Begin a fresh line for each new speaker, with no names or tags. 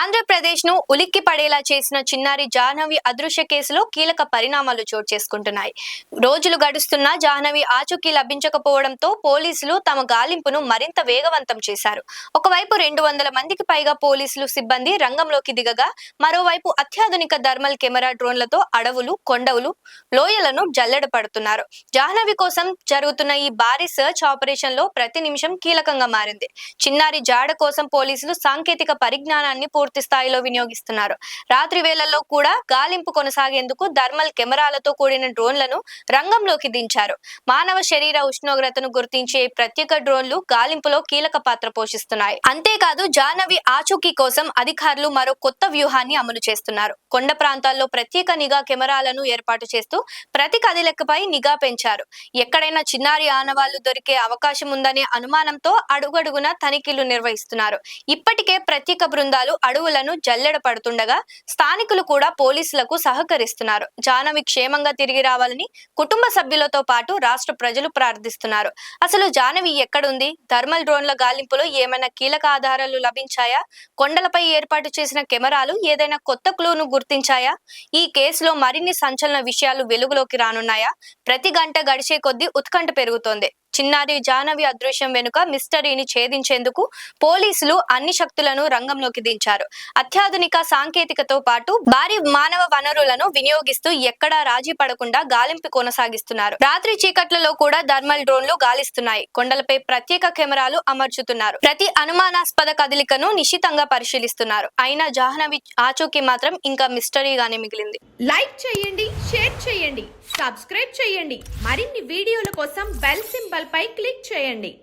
ఆంధ్రప్రదేశ్ ను ఉలిక్కి పడేలా చేసిన చిన్నారి జాహ్నవి అదృశ్య కేసులో కీలక పరిణామాలు చోటు చేసుకుంటున్నాయి. రోజులు గడుస్తున్నా జాహ్నవి ఆచూకీ లభించకపోవడంతో పోలీసులు తమ గాలింపును మరింత వేగవంతం చేశారు. ఒకవైపు 200 మందికి పైగా పోలీసులు సిబ్బంది రంగంలోకి దిగగా, మరోవైపు అత్యాధునిక థర్మల్ కెమెరా డ్రోన్లతో అడవులు, కొండలు, లోయలను జల్లెడ పడుతున్నారు. జాహ్నవి కోసం జరుగుతున్న ఈ భారీ సర్చ్ ఆపరేషన్ లో ప్రతి నిమిషం కీలకంగా మారింది. చిన్నారి జాడ కోసం పోలీసులు సాంకేతిక పరిజ్ఞానాన్ని పూర్తి స్థాయిలో వినియోగిస్తున్నారు. రాత్రి వేళల్లో కూడా గాలింపు కొనసాగేందుకు థర్మల్ కెమెరాలతో కూడిన డ్రోన్లను రంగంలోకి దించారు. మానవ శరీర ఉష్ణోగ్రతను గుర్తించే ప్రత్యేక డ్రోన్లు గాలింపులో కీలక పాత్ర పోషిస్తున్నాయి. అంతేకాదు, జాహ్నవి ఆచూకీ కోసం అధికారులు మరో కొత్త వ్యూహాన్ని అమలు చేస్తున్నారు. కొండ ప్రాంతాల్లో ప్రత్యేక నిఘా కెమెరాలను ఏర్పాటు చేస్తూ ప్రతి కదలికపై నిఘా పెంచారు. ఎక్కడైనా చిన్నారి ఆనవాళ్లు దొరికే అవకాశం ఉందనే అనుమానంతో అడుగడుగునా తనిఖీలు నిర్వహిస్తున్నారు. ఇప్పటికే ప్రత్యేక బృందాలు అడవులను జల్లెడ పడుతుండగా, స్థానికులు కూడా పోలీసులకు సహకరిస్తున్నారు. జాహ్నవి క్షేమంగా తిరిగి రావాలని కుటుంబ సభ్యులతో పాటు రాష్ట్ర ప్రజలు ప్రార్థిస్తున్నారు. అసలు జాహ్నవి ఎక్కడుంది? థర్మల్ డ్రోన్ల గాలింపులో ఏమైనా కీలక ఆధారాలు లభించాయా? కొండలపై ఏర్పాటు చేసిన కెమెరాలు ఏదైనా కొత్త క్లూను గుర్తించాయా? ఈ కేసులో మరిన్ని సంచలన విషయాలు వెలుగులోకి రానున్నాయా? ప్రతి గంట గడిచే కొద్దీ ఉత్కంఠ పెరుగుతోంది. చిన్నారి జాహ్నవి అదృశ్యం వెనుక మిస్టరీని ఛేదించేందుకు పోలీసులు అన్ని శక్తులను రంగంలోకి దించారు. అత్యాధునిక సాంకేతికతో పాటు భారీ మానవ వనరులను వినియోగిస్తూ ఎక్కడా రాజీ పడకుండా గాలింపు కొనసాగిస్తున్నారు. రాత్రి చీకట్లలో కూడా థర్మల్ డ్రోన్లు గాలిస్తున్నాయి. కొండలపై ప్రత్యేక కెమెరాలు అమర్చుతున్నారు. ప్రతి అనుమానాస్పద కదలికను నిశితంగా పరిశీలిస్తున్నారు. అయినా జాహ్నవి ఆచూకీ మాత్రం ఇంకా మిస్టరీగానే మిగిలింది.
లైక్ చేయండి, షేర్ చేయండి, సబ్స్క్రైబ్ చేయండి. మరిన్ని వీడియోల కోసం బెల్ సింబల్ పై క్లిక్ చేయండి.